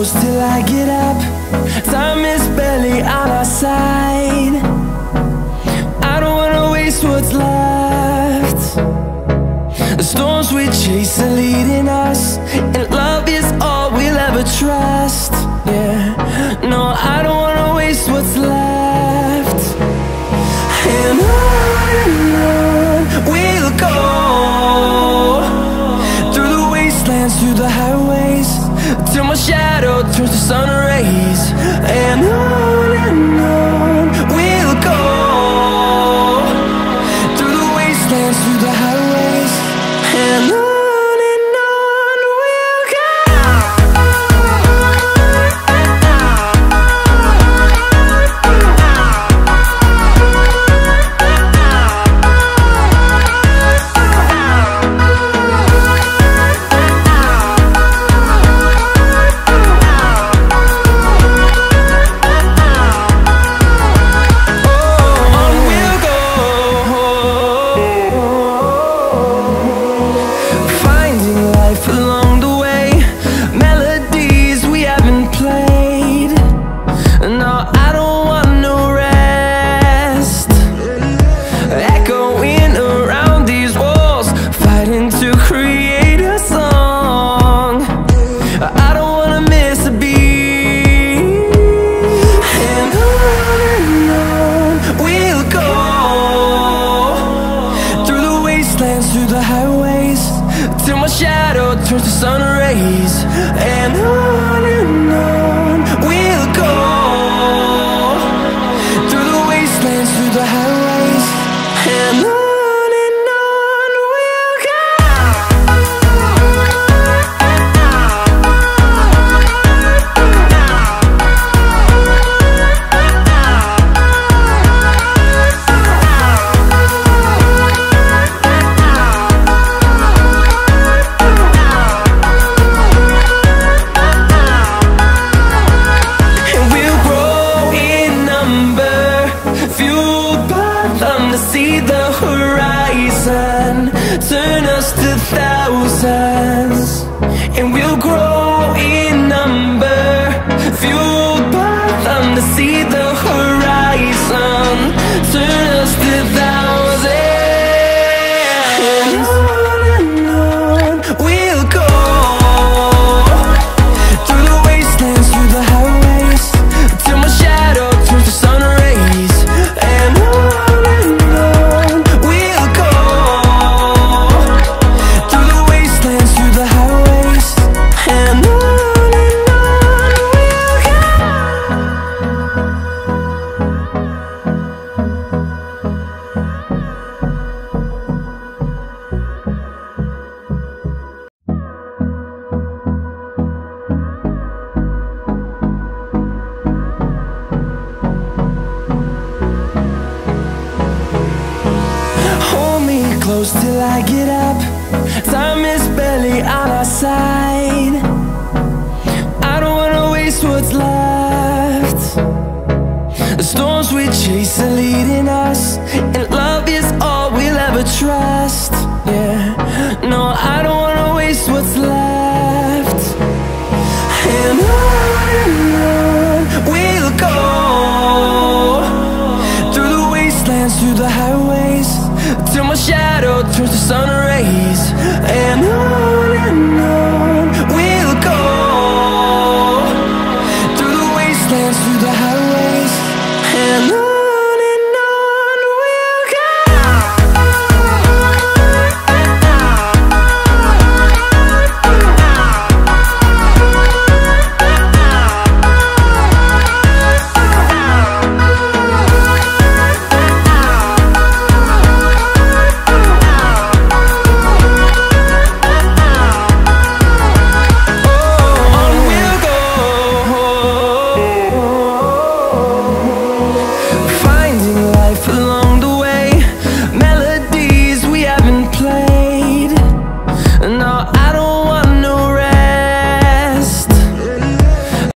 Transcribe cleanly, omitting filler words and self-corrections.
close till I get up. Time is barely on our side. I don't wanna waste what's left. The storms we chase are leading us, and love is all we'll ever trust. Yeah, no, I don't wanna waste what's left. And on we'll go, through the wastelands, through the highways, till my shadow turns to sun rays. And on we'll go, through the wastelands, through the highways, and on. Through the highways, till my shadow turns to sun rays. And on we'll go, through the wastelands, through the highways, and on. See the horizon turn us to thousands, and we'll grow in number, fueled by them. To see the horizon turn us to thousands, and on we'll go, through the wastelands, through the highways, till my shadow turns to sun rays. And on close till I get up. Time is barely on our side. I don't wanna waste what's left. The storms we chase are leading us, and love is all we'll ever trust. Yeah, no, I don't wanna waste what's left. And on we'll go, through the wastelands, through the highways, till my shadow turns to sun rays. And on we'll go, through the wastelands, through the highways.